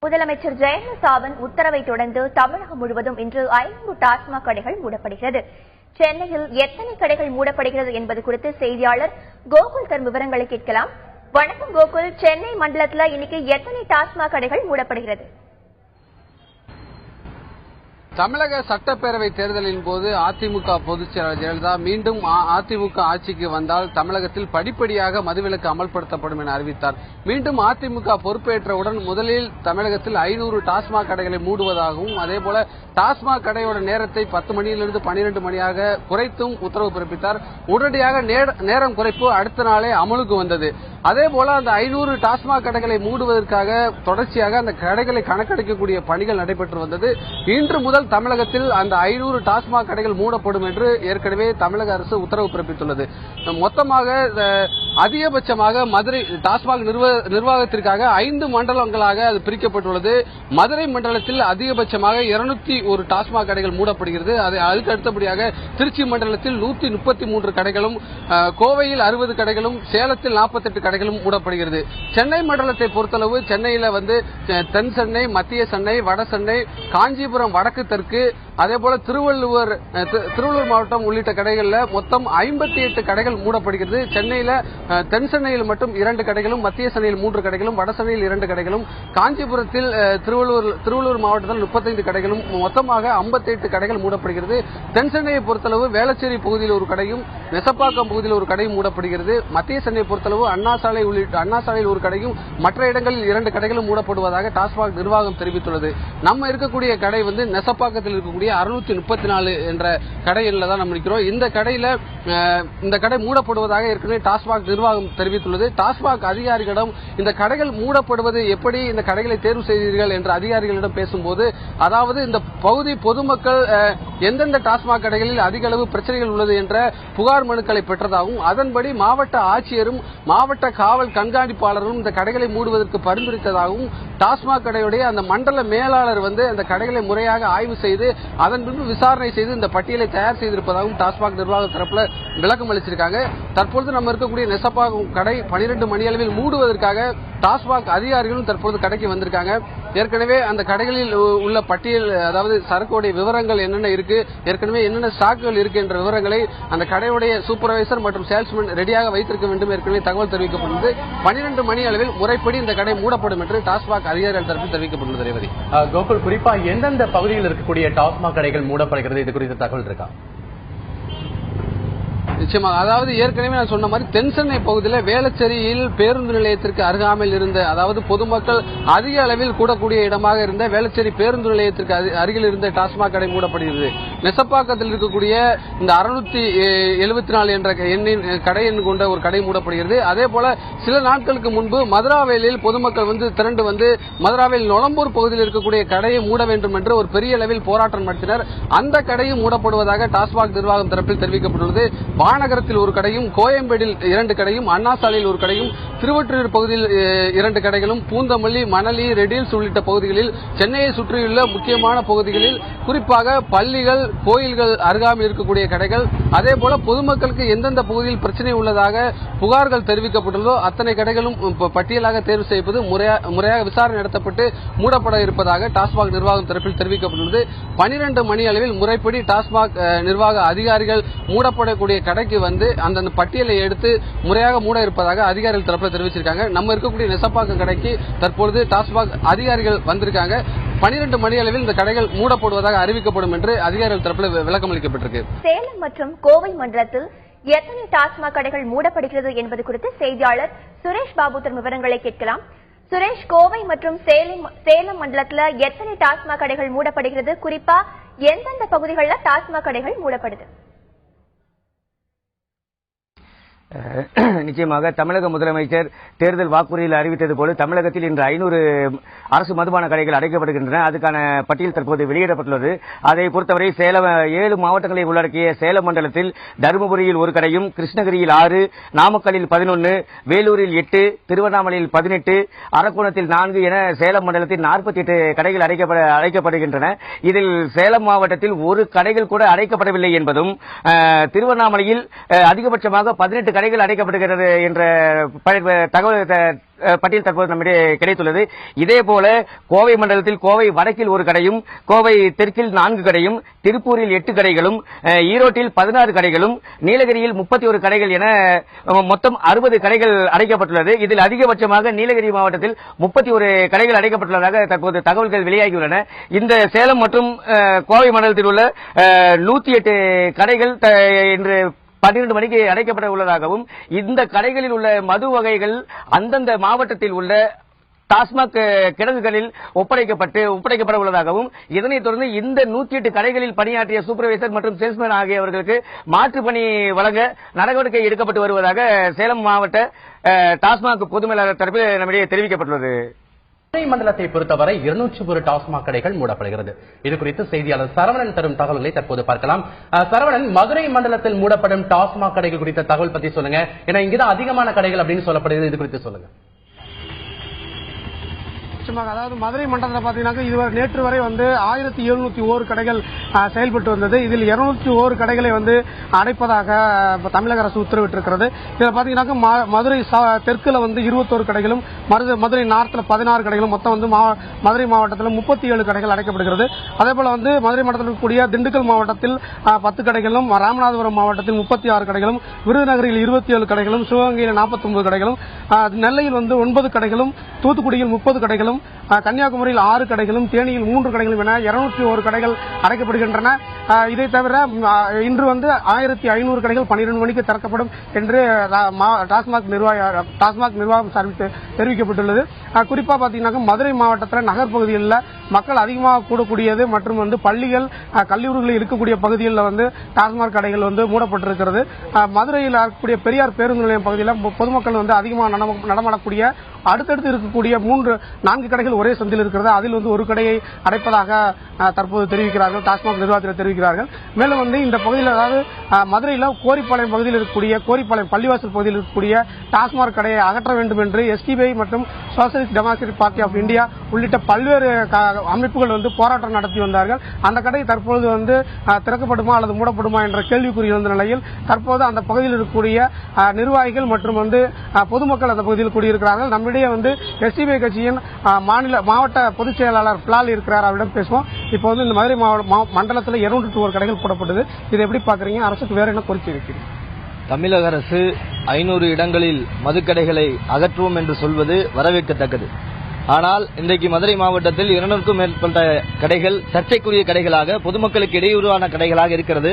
முதலமைச்சர் ஜெயலலிதாவின் உத்தரவை தொடர்ந்து தமிழகம் முழுவதும் இன்று 500 டாஸ்மாக் கடைகள் மூடப்படுகிறது. சென்னையில் எத்தனை கடைகள் மூடப்படுகிறது என்பது குறித்து செய்தியாளர் கோகுல் தரும் விவரங்களை கேட்கலாம். வணக்கம் கோகுல், சென்னை மண்டலத்தில் இன்னைக்கு எத்தனை டாஸ்மாக் கடைகள் மூடப்படுகிறது? தமிழக சட்டப்பேரவை தேர்தலின் போது அதிமுக பொதுச் செயலாளர் ஜெயலலிதா மீண்டும் அதிமுக ஆட்சிக்கு வந்தால் தமிழகத்தில் படிப்படியாக மதுவிலக்கு அமல்படுத்தப்படும் என அறிவித்தார். மீண்டும் அதிமுக பொறுப்பேற்றவுடன் முதலில் தமிழகத்தில் 500 டாஸ்மாக் கடைகளை மூடுவதாகவும் அதேபோல டாஸ்மாக் கடையோட நேரத்தை 10 மணியிலிருந்து 12 மணியாக குறைத்தும் உத்தரவு பிறப்பித்தார். உடனடியாக நேரம் குறைப்பு அடுத்த நாளே அமலுக்கு வந்தது. அதேபோல அந்த 500 டாஸ்மாக் கடைகளை மூடுவதற்காக தொடர்ச்சியாக அந்த கடைகளை கணக்கெடுக்கக்கூடிய பணிகள் நடைபெற்று வந்தது. இன்று முதல் தமிழகத்தில் அந்த 500 டாஸ்மாக் கடைகள் மூடப்படும் என்று ஏற்கனவே தமிழக அரசு உத்தரவு பிறப்பித்துள்ளது. மொத்தமாக அதிகபட்சமாக மதுரை டாஸ்மாக் நிர்வாகத்திற்காக 5 மண்டலங்களாக அது பிரிக்கப்பட்டுள்ளது. மதுரை மண்டலத்தில் அதிகபட்சமாக 201 டாஸ்மாக் கடைகள் மூடப்படுகிறது. அதுக்கு அடுத்தபடியாக திருச்சி மண்டலத்தில் 133 கடைகளும், கோவையில் 60 கடைகளும், சேலத்தில் 48 கடைகளும் மூடப்படுகிறது. சென்னை மண்டலத்தை பொறுத்தளவு சென்னையில தென் சென்னை, மத்திய சென்னை, வட சென்னை, காஞ்சிபுரம் வடக்கு தெற்கு, அதேபோல திருவள்ளூர் மாவட்டம் உள்ளிட்ட கடைகளில் மொத்தம் 58 கடைகள் மூடப்படுகிறது. சென்னையில தென் சென்னையில் மட்டும் 2 கடைகளும், மத்திய சென்னையில் 3 கடைகளும், வட சென்னையில் 2 கடைகளும், காஞ்சிபுரத்தில் திருவள்ளூர் மாவட்டத்தில் 35 கடைகளும், மொத்தமாக 58 கடைகள் மூடப்படுகிறது. தென் சென்னையை பொறுத்தளவு வேளச்சேரி பகுதியில் ஒரு கடையும், நெசப்பாக்கம் பகுதியில் ஒரு கடையும் மூடப்படுகிறது. மத்திய சென்னையை பொறுத்தளவு அண்ணா சாலையில் ஒரு கடையும், மற்ற இடங்களில் 2 கடைகளும் மூடப்படுவதாக டாஸ்மாக் நிர்வாகம் தெரிவித்துள்ளது. நம்ம இருக்கக்கூடிய கடை நெசப்பாக்கத்தில் இருக்கக்கூடிய 634 என்ற கடையில் தான் நம்ம இருக்கிறோம். இந்த கடை மூடப்படுவதாக ஏற்கனவே டாஸ்மாக் நிர்வாகம் தெரிவித்துள்ளது. டாஸ்மாக் அதிகாரிகளிடம் இந்த கடைகள் மூடப்படுவது எப்படி, இந்த கடைகளை தேர்வு செய்தீர்கள் என்ற அதிகாரிகளிடம் பேசும்போது, அதாவது இந்த பகுதி பொதுமக்கள் எந்தெந்த டாஸ்மாக் கடைகளில் அதிக அளவு பிரச்சனைகள் உள்ளது என்ற புகார் மனுக்களை பெற்றதாகவும் அதன்படி மாவட்ட ஆட்சியரும் மாவட்ட காவல் கண்காணிப்பாளரும் இந்த கடைகளை மூடுவதற்கு பரிந்துரைத்ததாகவும் டாஸ்மாக் கடையுடைய அந்த மண்டல மேலாளர் அந்த கடைகளை முறையாக ஆய்வு செய்து அதன் பின்பு விசாரணை செய்து இந்த பட்டியலை தயார் செய்திருப்பதாகவும் டாஸ்மாக் நிர்வாக தரப்புல விளக்கம் அளிச்சிருக்காங்க. தற்பொழுது நம்ம இருக்கக்கூடிய நெசப்பாக்கம் கடை 12 மணி அளவில் மூடுவதற்காக டாஸ்மாக் அதிகாரிகளும் தற்போது கடைக்கு வந்திருக்காங்க. ஏற்கனவே அந்த கடைகளில் உள்ள பட்டியல், அதாவது சரக்குடைய விவரங்கள் என்னென்ன இருக்கு, ஏற்கனவே என்னென்ன ஸ்டாக்குகள் இருக்கு என்ற விவரங்களை அந்த கடையுடைய சூப்பர்வைசர் மற்றும் சேல்ஸ்மேன் ரெடியாக வைத்திருக்க வேண்டும் ஏற்கனவே தகவல் தெரிவிக்கப்பட்டது. 12 மணி அளவில் முறைப்படி இந்த கடை மூடப்படும் என்று டாஸ்மாக் அதிகாரிகள் தரப்பில் தெரிவிக்கப்பட்டுள்ளது. ரேவதி, கோகுல், குறிப்பா எந்தெந்த பகுதியில் இருக்கக்கூடிய டாஸ்மாக் கடைகள் மூடப்படுகிறது, இது குறித்த தகவல் இருக்கா? நிச்சயமாக, அதாவது ஏற்கனவே நான் சொன்ன மாதிரி தென் சென்னை பகுதியில் வேளச்சேரியில் பேருந்து நிலையத்திற்கு அருகாமையில் இருந்த, அதாவது பொதுமக்கள் அதிக அளவில் கூடக்கூடிய இடமாக இருந்த வேளச்சேரி பேருந்து நிலையத்திற்கு அருகில் இருந்த டாஸ்மாக் கடை மூடப்படுகிறது. நெசப்பாக்கத்தில் இருக்கக்கூடிய இந்த 674 என்ற கடை எண் கொண்ட ஒரு கடை மூடப்படுகிறது. அதே போல சில நாட்களுக்கு முன்பு மதுராவேலில் பொதுமக்கள் திரண்டு மதுராவேல் நொளம்பூர் பகுதியில் இருக்கக்கூடிய கடையை மூட வேண்டும் என்று ஒரு பெரிய அளவில் போராட்டம் நடத்தினர். அந்த கடையும் மூடப்படுவதாக டாஸ்மாக் நிர்வாகம் தரப்பில் தெரிவிக்கப்பட்டுள்ளது. மாநகரத்தில் ஒரு கடையும், கோயம்பேடில் 2 கடையும், அண்ணா சாலையில் ஒரு கடையும், திருவொற்றியூர் பகுதியில் 2 கடைகளும், பூந்தமல்லி, மணலி, ரெடில்ஸ் உள்ளிட்ட பகுதிகளில், சென்னையை சுற்றியுள்ள முக்கியமான பகுதிகளில், குறிப்பாக பள்ளிகள், கோயில்கள் அருகாமையில் இருக்கக்கூடிய கடைகள், அதே போல பொதுமக்களுக்கு எந்தெந்த பகுதியில் பிரச்சனை உள்ளதாக புகார்கள் தெரிவிக்கப்பட்டுள்ளதோ அத்தனை கடைகளும் பட்டியலாக தேர்வு செய்வது முறையாக விசாரணை நடத்தப்பட்டு மூடப்பட இருப்பதாக டாஸ்மாக் நிர்வாகம் தரப்பில் தெரிவிக்கப்பட்டுள்ளது. 12 மணி அளவில் முறைப்படி டாஸ்மாக் நிர்வாக அதிகாரிகள் மூடப்படக்கூடிய கடைக்கு அந்த பட்டியலை எடுத்து முறையாக மூட இருப்பதாக அதிகாரிகள் தரப்பில் தெரிவிச்சிருக்காங்க. நம்ம இருக்கக்கூடிய நெசப்பாக்கம் கடைக்கு தற்பொழுது டாஸ்மாக் அதிகாரிகள் வந்திருக்காங்க. 12 மணி அளவில் இந்த கடைகள் மூடப்படுவதாக அறிவிக்கப்படும் என்று அதிகாரிகள் தரப்பில் விளக்கம் அளிக்கப்பட்டிருக்கு. சேலம் மற்றும் கோவை மண்டலத்தில் எத்தனை டாஸ்மாக் கடைகள் மூடப்படுகிறது என்பது குறித்து செய்தியாளர் சுரேஷ் பாபு தரும் விவரங்களை கேட்கலாம். சுரேஷ், கோவை மற்றும் சேலம் மண்டலத்தில் எத்தனை டாஸ்மாக் கடைகள் மூடப்படுகிறது? குறிப்பா எந்தெந்த பகுதிகளில் டாஸ்மாக் கடைகள் மூடப்படுது? நிச்சயமாக தமிழக முதலமைச்சர் தேர்தல் வாக்குறுதியில் அறிவித்தது போல தமிழகத்தில் இன்று 500 அரசு மதுபான கடைகள் அடைக்கப்படுகின்றன. அதுக்கான பட்டியல் தற்போது வெளியிடப்பட்டுள்ளது. அதை பொறுத்தவரை 7 மாவட்டங்களை உள்ளடக்கிய சேலம் மண்டலத்தில் தருமபுரியில் ஒரு கடையும், கிருஷ்ணகிரியில் 6, நாமக்கல்லில் 11, வேலூரில் 8, திருவண்ணாமலையில் 18, அரக்கோணத்தில் 4 என சேலம் மண்டலத்தில் 48 கடைகள் அடைக்கப்படுகின்றன. இதில் சேலம் மாவட்டத்தில் ஒரு கடைகள் கூட அடைக்கப்படவில்லை என்பதும், திருவண்ணாமலையில் அதிகபட்சமாக 18 கடைகள் அடைக்கப்படுகிறது என்ற தகவல் பட்டியல் தற்போது நம்மிடையே கிடைத்துள்ளது. இதே போல கோவை மண்டலத்தில் கோவை வடக்கில் ஒரு கடையும், கோவை தெற்கில் 4 கடையும், திருப்பூரில் 8 கடைகளும், ஈரோட்டில் 16 கடைகளும், நீலகிரியில் 31 கடைகள் என மொத்தம் 60 கடைகள் அடைக்கப்பட்டுள்ளது. இதில் அதிகபட்சமாக நீலகிரி மாவட்டத்தில் 31 கடைகள் அடைக்கப்பட்டுள்ளதாக தற்போது தகவல்கள் வெளியாகியுள்ளன. இந்த சேலம் மற்றும் கோவை மண்டலத்தில் உள்ள 108 கடைகள் இன்று 12 மணிக்கு அடைக்கப்பட உள்ளதாகவும், இந்த கடைகளில் உள்ள மது வகைகள் அந்தந்த மாவட்டத்தில் உள்ள டாஸ்மாக் கிடங்குகளில் ஒப்படைக்கப்பட உள்ளதாகவும், இதனைத் தொடர்ந்து இந்த 108 கடைகளில் பணியாற்றிய சூப்பர்வைசர் மற்றும் சேல்ஸ்மேன் ஆகியவர்களுக்கு மாற்று பணி வழங்க நடவடிக்கை எடுக்கப்பட்டு வருவதாக சேலம் மாவட்ட டாஸ்மாக் பொது மேலாளர் தரப்பில் நம்மிடையே தெரிவிக்கப்பட்டுள்ளது. மதுரை மண்டலத்தை பொறுத்தவரை 201 டாஸ்மாக் கடைகள் மூடப்படுகிறது. இது குறித்து செய்தியாளர் சரவணன் தரும் தகவல்களை தற்போது பார்க்கலாம். சரவணன், மதுரை மண்டலத்தில் மூடப்படும் டாஸ்மாக் கடைகள் குறித்த தகவல் பத்தி சொல்லுங்க. ஏன்னா இங்கதான் அதிகமான கடைகள் அப்படின்னு சொல்லப்படுகிறது. இது குறித்து சொல்லுங்க. அதாவது மதுரை மண்டலத்தில் பாத்தீங்கன்னா இதுவரை நேற்று வரை 1701 கடைகள் செயல்பட்டு வந்தது. இதில் 201 கடைகளை அடைப்பதாக தமிழக அரசு உத்தரவிட்டிருக்கிறது. இதில் பாத்தீங்கன்னா மதுரை தெற்குல 21 கடைகளும், மதுரை நார்த்ல 16 கடைகளும், மொத்தம் மதுரை மாவட்டத்தில் 37 கடைகள் அடைக்கப்படுகிறது. அதே போல மதுரை மாவட்டத்தில் இருக்கக்கூடிய திண்டுக்கல் மாவட்டத்தில் 10 கடைகளும், ராமநாதபுரம் மாவட்டத்தில் 36 கடைகளும், விருதுநகரில் 27 கடைகளும், சிவகங்கையில் 49 கடைகளும், நெல்லையில் 9 கடைகளும், தூத்துக்குடியில் 30 கடைகளும், கன்னியாகுமரியில் 6 கடைகளும், தேனியில் 3 கடைகளும் என 201 கடைகள் அடைக்கப்படுகின்றன. இதை தவிர இன்று 1500 கடைகள் 12 மணிக்கு திறக்கப்படும் என்று டாஸ்மாக் நிர்வாகம் தெரிவிக்கப்பட்டுள்ளது. குறிப்பா பாத்தீங்கன்னா மதுரை மாவட்டத்தில் நகர் பகுதிகளில் மக்கள் அதிகமாக கூடக்கூடியது மற்றும் பள்ளிகள் கல்லூரிகளில் இருக்கக்கூடிய பகுதிகளில் டாஸ்மாக் கடைகள் மூடப்பட்டிருக்கிறது. மதுரையில் இருக்கக்கூடிய பெரியார் பேருந்து நிலையம் பகுதியில் பொதுமக்கள் அதிகமாக நடமாடக்கூடிய அடுத்தடுத்து இருக்கக்கூடிய 4 கடைகள் ஒரே சந்தில் இருக்கிறது. அதில் ஒரு கடையை அடைப்பதாக தற்போது தெரிவிக்கிறார்கள், டாஸ்மாக் நிர்வாகத்தில் தெரிவிக்கிறார்கள். மேலும் இந்த பகுதியில், அதாவது மதுரையில் கோரிப்பாளையம் பகுதியில் இருக்கக்கூடிய கோரிப்பாளையம் பள்ளிவாசல் பகுதியில் இருக்கக்கூடிய டாஸ்மாக் கடையை அகற்ற வேண்டும் என்று எஸ்டிபிஐ மற்றும் Socialist Democratic Party of India உள்ளிட்ட பல்வேறு அமைப்புகள் போராட்டம் நடத்தி வந்தார்கள். அந்த கடை தற்போது திறக்கப்படுமா அல்லது மூடப்படுமா என்ற கேள்விக்குறி இருந்த நிலையில் தற்போது அந்த பகுதியில் இருக்கக்கூடிய நிர்வாகிகள் மற்றும் பொதுமக்கள் அந்த பகுதியில் கூடியிருக்கிறார்கள். நம்மிடையே எஸ்டிபிஐ கட்சியின் மாவட்ட பொதுச் செயலாளர் பிலால் இருக்கிறார், அவரிடம் பேசுவோம். இப்போ இந்த மதுரை மண்டலத்தில் 201 கடைகள் போடப்பட்டது. இதை எப்படி பாக்குறீங்க? அரசுக்கு வேற என்ன கோரிக்கை இருக்கிறது? தமிழக அரசு 500 இடங்களில் மதுக்கடைகளை அகற்றுவோம் என்று சொல்வது வரவேற்கத்தக்கது. ஆனால் இன்றைக்கு மதுரை மாவட்டத்தில் 200க்கும் மேற்பட்ட கடைகள் சர்ச்சைக்குரிய கடைகளாக, பொதுமக்களுக்கு இடையூறான கடைகளாக இருக்கிறது.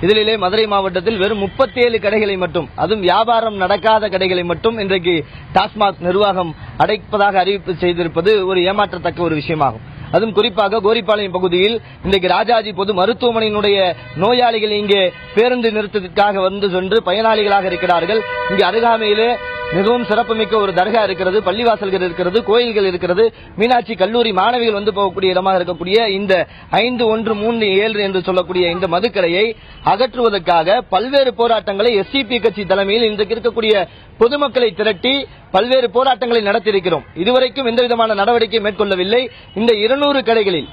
இதிலே மதுரை மாவட்டத்தில் வெறும் 37 கடைகளை மட்டும், அதுவும் வியாபாரம் நடக்காத கடைகளை மட்டும் இன்றைக்கு டாஸ்மாக் நிர்வாகம் அடைப்பதாக அறிவிப்பு செய்திருப்பது ஒரு ஏமாற்றத்தக்க ஒரு விஷயமாகும். அதுவும் குறிப்பாக கோரிப்பாளையம் பகுதியில் இன்றைக்கு ராஜாஜி பொது மருத்துவமனையினுடைய நோயாளிகள் இங்கே பேருந்து நிறுத்தத்திற்காக சென்று பயனாளிகளாக இருக்கிறார்கள். இங்கே அருகாமையிலே மிகவும் சிறப்புமிக்க ஒரு தர்கா இருக்கிறது, பள்ளிவாசல்கள் இருக்கிறது, கோயில்கள் இருக்கிறது, மீனாட்சி கல்லூரி மாணவிகள் போகக்கூடிய இடமாக இருக்கக்கூடிய இந்த 5137 என்று சொல்லக்கூடிய இந்த மதுக்கடையை அகற்றுவதற்காக பல்வேறு போராட்டங்களை எஸ்டிபி கட்சி தலைமையில் இன்றைக்கு இருக்கக்கூடிய பொதுமக்களை திரட்டி பல்வேறு போராட்டங்களை நடத்தியிருக்கிறோம். இதுவரைக்கும் எந்தவிதமான நடவடிக்கை மேற்கொள்ளவில்லை. இந்த 200 கடைகளில்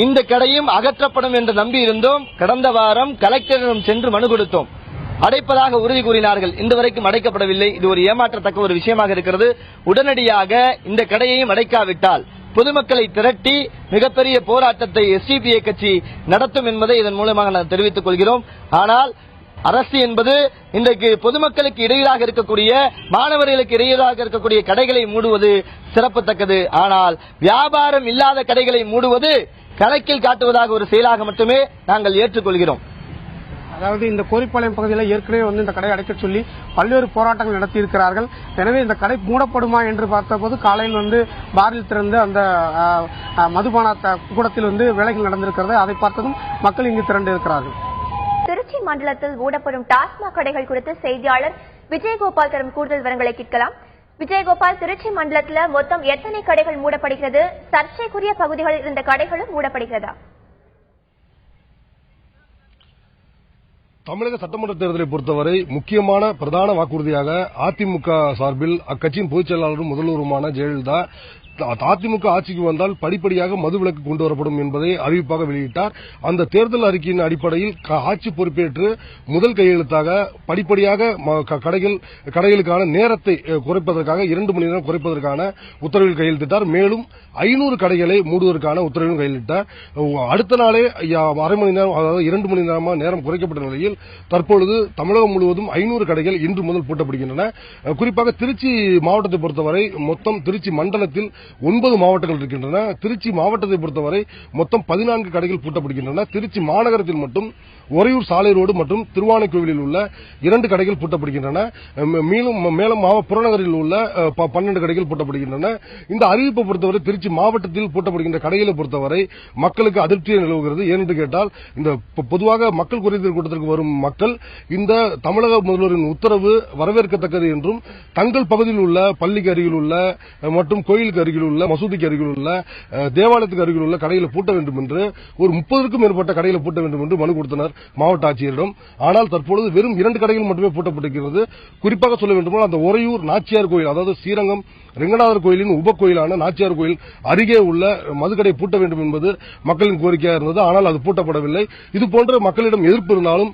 இந்த கடையும் அகற்றப்படும் என்று நம்பியிருந்தோம். கடந்த வாரம் கலெக்டரிடம் சென்று மனு கொடுத்தோம். அடைப்பதாக உறுதி கூறினார்கள். இந்த வரைக்கும் அடைக்கப்படவில்லை. இது ஒரு ஏமாற்றத்தக்க ஒரு விஷயமாக இருக்கிறது. உடனடியாக இந்த கடையையும் அடைக்காவிட்டால் பொதுமக்களை திரட்டி மிகப்பெரிய போராட்டத்தை எஸ்டிபிஐ கட்சி நடத்தும் என்பதை இதன் மூலமாக நான் தெரிவித்துக் கொள்கிறோம். ஆனால் அரசு என்பது இன்றைக்கு பொதுமக்களுக்கு இடையூறாக இருக்கக்கூடிய, மாணவர்களுக்கு இடையூறாக இருக்கக்கூடிய கடைகளை மூடுவது சிறப்புத்தக்கது. ஆனால் வியாபாரம் இல்லாத கடைகளை மூடுவது கணக்கில் காட்டுவதாக ஒரு செயலாக மட்டுமே நாங்கள் ஏற்றுக்கொள்கிறோம். அதாவது இந்த கோரிப்பாளையம் பகுதியில் ஏற்கனவே இந்த கடை அடைக்க சொல்லி பல்வேறு போராட்டங்கள் நடத்தி இருக்கிறார்கள். எனவே இந்த கடை மூடப்படுமா என்று பார்த்தபோது காலையில் பாரில் திறந்து அந்த மதுபான கூடத்தில் வேலைகள் நடந்திருக்கிறது. அதை பார்த்ததும் மக்கள் இங்கு திரண்டு இருக்கிறார்கள். திருச்சி மண்டலத்தில் மூடப்படும் டாஸ்மாக் கடைகள் குறித்து செய்தியாளர் விஜயகோபால் தரும் கூடுதல் விவரங்களை கேட்கலாம். விஜயகோபால், திருச்சி மண்டலத்தில் மொத்தம் எத்தனை கடைகள் மூடப்படுகிறது? சர்ச்சைக்குரிய பகுதிகளில் இருந்த கடைகளும் மூடப்படுகிறதா? தமிழக சட்டமன்ற தேர்தலை பொறுத்தவரை முக்கியமான பிரதான வாக்குறுதியாக அதிமுக சார்பில் அக்கட்சியின் பொதுச் செயலாளரும் முதல்வருமான ஜெயலலிதா அதிமுக ஆட்சிக்கு வந்தால் படிப்படியாக மதுவிலக்கு கொண்டு வரப்படும் என்பதை அறிவிப்பாக வெளியிட்டார். அந்த தேர்தல் அறிக்கையின் அடிப்படையில் ஆட்சி பொறுப்பேற்று முதல் கையெழுத்தாக படிப்படியாக கடைகளுக்கான நேரத்தை குறைப்பதற்காக 2 மணி நேரம் குறைப்பதற்கான உத்தரவில் கையெழுத்திட்டார். மேலும் 500 கடைகளை மூடுவதற்கான உத்தரவிலும் கையெழுத்திட்டார். அடுத்த நாளே அரை மணி நேரம், அதாவது 2 மணி நேரம் குறைக்கப்பட்ட நிலையில் தற்பொழுது தமிழகம் முழுவதும் 500 கடைகள் இன்று முதல் பூட்டப்படுகின்றன. குறிப்பாக திருச்சி மாவட்டத்தை பொறுத்தவரை மொத்தம் திருச்சி மண்டலத்தில் 9 மாவட்டங்கள் இருக்கின்றன. திருச்சி மாவட்டத்தை பொறுத்தவரை மொத்தம் 14 கடைகள் பூட்டப்படுகின்றன. திருச்சி மாநகரத்தில் மட்டும் ஒரையூர் சாலை ரோடு மற்றும் திருவானைக்கோவிலில் உள்ள 2 கடைகள் பூட்டப்படுகின்றன. மேலும் புறநகரில் உள்ள 12 கடைகள் பூட்டப்படுகின்றன. இந்த அறிவிப்பை பொறுத்தவரை திருச்சி மாவட்டத்தில் பூட்டப்படுகின்ற கடைகளை பொறுத்தவரை மக்களுக்கு அதிருப்தியை நிலவுகிறது. ஏனென்று கேட்டால் இந்த பொதுவாக மக்கள் குறைதீர் கூட்டத்திற்கு வரும் மக்கள் இந்த தமிழக முதல்வரின் உத்தரவு வரவேற்கத்தக்கது என்றும் தங்கள் பகுதியில் உள்ள பள்ளிக்கு அருகில் உள்ள மற்றும் கோயிலுக்கு அருகில் உள்ள மசூதிக்கு அருகில் உள்ள தேவாலயத்துக்கு அருகில் உள்ள கடைகளை பூட்ட வேண்டும் என்று ஒரு 30க்கும் மேற்பட்ட கடைகளை பூட்ட வேண்டும் என்று மனு கொடுத்தனர் மாவட்ட ஆட்சியரிடம். ஆனால் தற்பொழுது வெறும் 2 கடைகள் மட்டுமே பூட்டப்பட்டிருக்கிறது. குறிப்பாக சொல்ல வேண்டுமானால் அந்த ஒரையூர் நாச்சியார் கோயில், அதாவது ஸ்ரீரங்கம் ரெங்கநாதர் கோயிலின் உபகோயிலான நாச்சியார் கோயில் அருகே உள்ள மதுக்கடை பூட்ட வேண்டும் என்பது மக்களின் கோரிக்கையாக இருந்தது. ஆனால் அது பூட்டப்படவில்லை. இதுபோன்ற மக்களிடம் எதிர்ப்பு இருந்தாலும்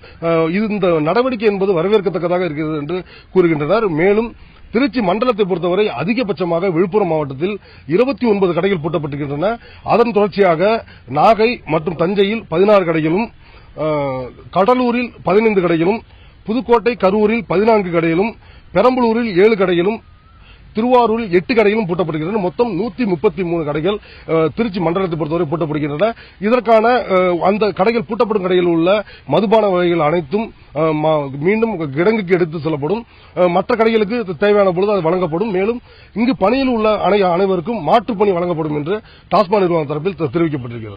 இந்த நடவடிக்கை என்பது வரவேற்கத்தக்கதாக இருக்கிறது என்று கூறுகின்றனர். மேலும் திருச்சி மண்டலத்தை பொறுத்தவரை அதிகபட்சமாக விழுப்புரம் மாவட்டத்தில் 29 கடைகள் பூட்டப்பட்டிருக்கின்றன. அதன் தொடர்ச்சியாக நாகை மற்றும் தஞ்சையில் 16 கடைகளும், கடலூரில் 15 கடைகளும், புதுக்கோட்டை கரூரில் 14 கடைகளும், பெரம்பலூரில் 7 கடைகளும், திருவாரூரில் 8 கடைகளும் பூட்டப்படுகின்றன. மொத்தம் 133 கடைகள் திருச்சி மண்டலத்தை பொறுத்தவரை பூட்டப்படுகின்றன. இதற்கான அந்த கடைகள் பூட்டப்படும் கடைகளில் உள்ள மதுபான வகைகள் அனைத்தும் மீண்டும் கிடங்குக்கு எடுத்து செல்லப்படும். மற்ற கடைகளுக்கு தேவையான பொழுது அது வழங்கப்படும். மேலும் இங்கு பணியில் உள்ள அனைவருக்கும் மாற்றுப் பணி வழங்கப்படும் என்று டாஸ்மாக் நிறுவனம் தரப்பில் தெரிவிக்கப்பட்டிருக்கிறது.